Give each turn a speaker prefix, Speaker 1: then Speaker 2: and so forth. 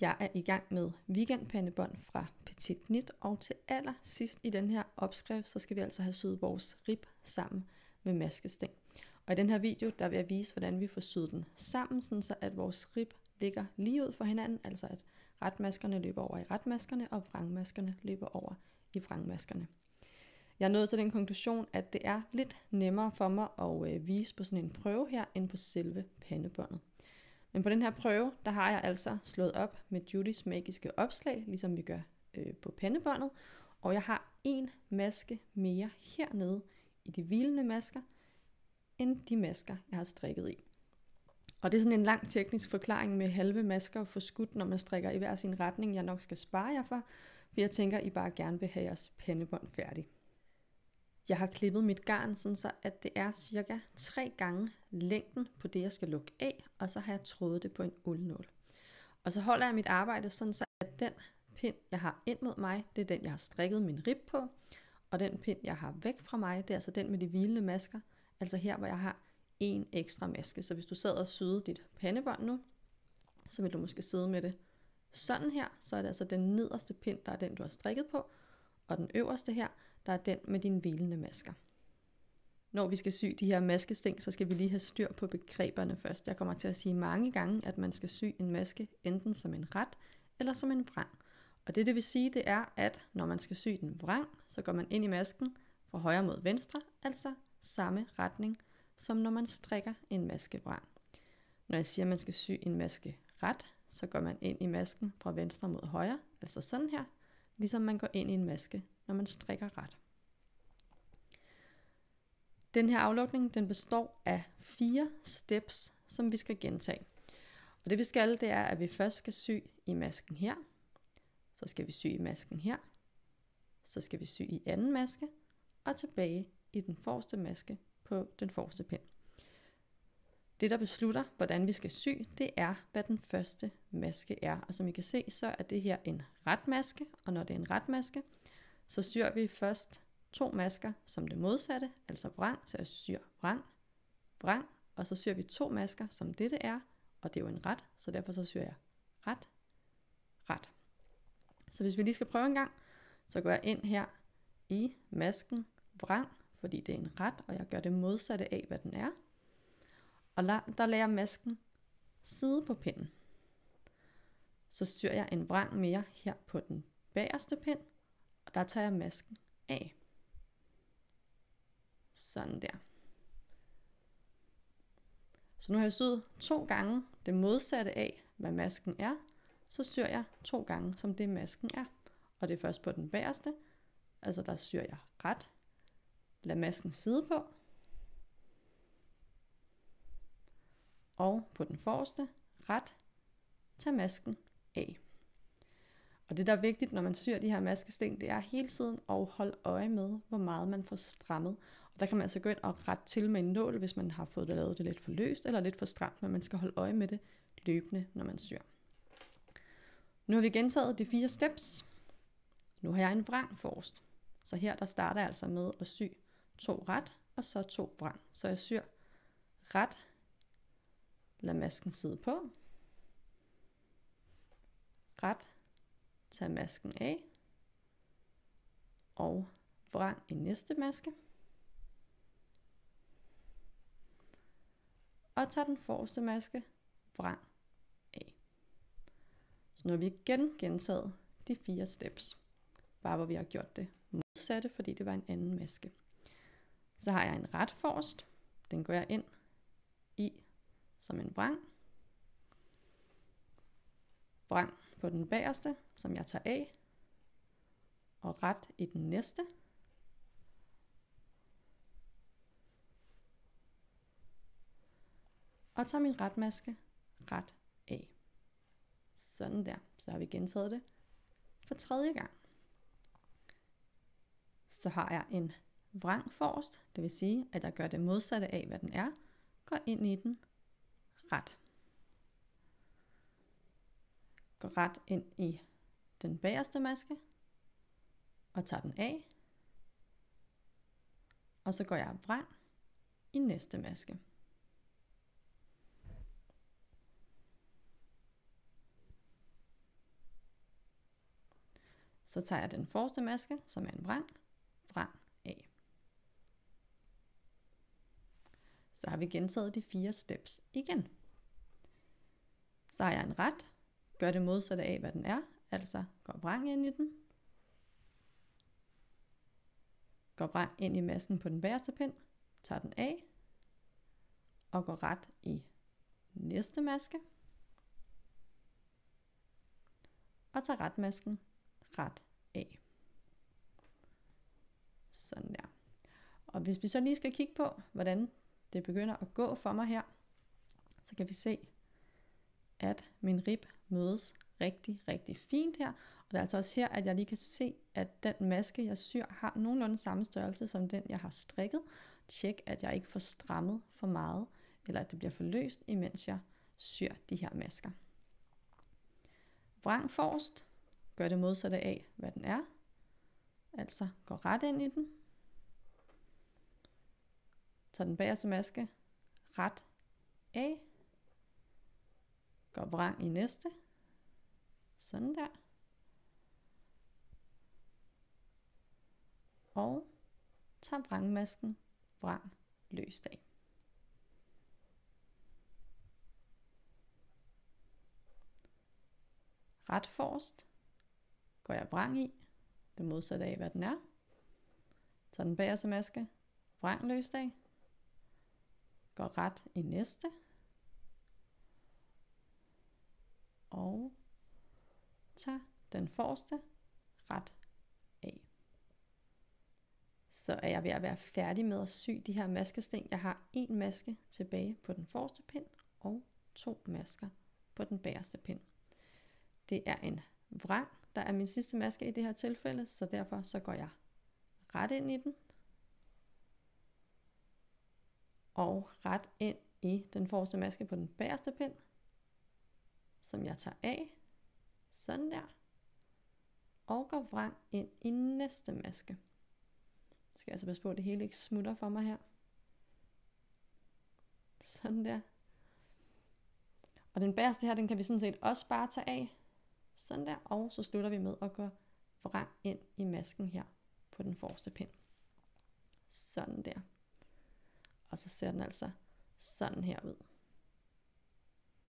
Speaker 1: Jeg er i gang med weekendpandebånd fra Petit Knit, og til allersidst i den her opskrift, så skal vi altså have syet vores rib sammen med maskesting. Og i den her video, der vil jeg vise, hvordan vi får syet den sammen, sådan så at vores rib ligger lige ud for hinanden, altså at retmaskerne løber over i retmaskerne, og vrangmaskerne løber over i vrangmaskerne. Jeg er nået til den konklusion, at det er lidt nemmere for mig at vise på sådan en prøve her, end på selve pandebåndet. Men på den her prøve, der har jeg altså slået op med Judys magiske opslag, ligesom vi gør på pandebåndet. Og jeg har en maske mere hernede i de hvilende masker, end de masker, jeg har strikket i. Og det er sådan en lang teknisk forklaring med halve masker for skudt, når man strikker i hver sin retning, jeg nok skal spare jer for jeg tænker, I bare gerne vil have jeres pandebånd færdig. Jeg har klippet mit garn, sådan så at det er cirka 3 gange længden på det, jeg skal lukke af, og så har jeg trådet det på en uldnål. Og så holder jeg mit arbejde sådan så, at den pind, jeg har ind mod mig, det er den, jeg har strikket min rib på, og den pind, jeg har væk fra mig, det er altså den med de hvilende masker, altså her, hvor jeg har en ekstra maske. Så hvis du sad og syede dit pandebånd nu, så vil du måske sidde med det sådan her, så er det altså den nederste pind, der er den, du har strikket på, og den øverste her, der er den med dine hvilende masker. Når vi skal sy de her maskesting, så skal vi lige have styr på begreberne først. Jeg kommer til at sige mange gange, at man skal sy en maske enten som en ret eller som en vrang. Og det vil sige, det er, at når man skal sy den vrang, så går man ind i masken fra højre mod venstre, altså samme retning, som når man strikker en maskevrang. Når jeg siger, at man skal sy en maske ret, så går man ind i masken fra venstre mod højre, altså sådan her, ligesom man går ind i en maske, når man strikker ret. Den her aflukning, den består af 4 steps, som vi skal gentage. Og det vi skal, det er, at vi først skal sy i masken her, så skal vi sy i masken her, så skal vi sy i anden maske, og tilbage i den forreste maske på den forreste pind. Det, der beslutter, hvordan vi skal sy, det er, hvad den første maske er. Og som I kan se, så er det her en ret maske, og når det er en ret maske, så syr vi først 2 masker som det modsatte, altså vrang, så jeg syr vrang, vrang, og så syr vi 2 masker som dette er, og det er jo en ret, så derfor så syr jeg ret, ret. Så hvis vi lige skal prøve en gang, så går jeg ind her i masken vrang, fordi det er en ret, og jeg gør det modsatte af, hvad den er. Og der lader jeg masken sidde på pinden. Så syr jeg en vrang mere her på den bagerste pind, og der tager jeg masken af. Sådan der. Så nu har jeg syet 2 gange det modsatte af, hvad masken er. Så syr jeg 2 gange, som det masken er. Og det er først på den bagerste, altså der syr jeg ret. Lad masken sidde på. Og på den forreste, ret, tag masken af. Og det, der er vigtigt, når man syr de her maskesting, det er hele tiden at holde øje med, hvor meget man får strammet. Og der kan man altså gå ind og rette til med en nål, hvis man har fået det lavet det lidt for løst eller lidt for stramt, men man skal holde øje med det løbende, når man syr. Nu har vi gentaget de 4 steps. Nu har jeg en vrang forrest. Så her der starter jeg altså med at sy 2 ret, og så 2 vrang. Så jeg syr ret, lad masken sidde på, ret, tag masken af, og vrang i næste maske, og tag den forreste maske, vrang af. Så nu har vi igen gentaget de 4 steps, bare hvor vi har gjort det modsatte, fordi det var en anden maske. Så har jeg en ret forrest, den går jeg ind i som en vrang, vrang på den bagerste, som jeg tager af, og ret i den næste, og tager min retmaske ret af. Sådan der, så har vi gentaget det for 3. gang. Så har jeg en vrang forrest, det vil sige, at jeg gør det modsatte af, hvad den er, går ind i den, ret. Går ret ind i den bagerste maske, og tager den af, og så går jeg vrang i næste maske. Så tager jeg den forreste maske, som er en vrang af. Så har vi gentaget de 4 steps igen. Så har jeg en ret, gør det modsatte af, hvad den er, altså går vrang ind i den, går vrang ind i masken på den bagerste pind, tager den af, og går ret i næste maske, og tager retmasken ret af. Sådan der. Og hvis vi så lige skal kigge på, hvordan det begynder at gå for mig her, så kan vi se, at min rib mødes rigtig, rigtig fint her. Og det er altså også her, at jeg lige kan se, at den maske, jeg syr, har nogenlunde samme størrelse som den, jeg har strikket. Tjek, at jeg ikke får strammet for meget, eller at det bliver for løst, imens jeg syr de her masker. Vrang forrest, gør det modsatte af, hvad den er. Altså går ret ind i den. Tager den bagerste maske ret af. Går vrang i næste. Sådan der. Og tager vrangmasken vrang løst af. Ret forrest går jeg vrang i, det modsatte af, hvad den er. Tager den bagerste maske vrang løst af. Går ret i næste. Og tager den forreste ret af. Så er jeg ved at være færdig med at sy de her maskesting. Jeg har 1 maske tilbage på den forreste pind og 2 masker på den bagerste pind. Det er en vrang, der er min sidste maske i det her tilfælde, så derfor så går jeg ret ind i den. Og ret ind i den forreste maske på den bagerste pind, som jeg tager af. Sådan der. Og går vrang ind i næste maske. Nu skal jeg altså passe på, at det hele ikke smutter for mig her. Sådan der. Og den bagerste her, den kan vi sådan set også bare tage af. Sådan der. Og så slutter vi med at gå vrang ind i masken her på den forreste pind. Sådan der. Og så ser den altså sådan her ud.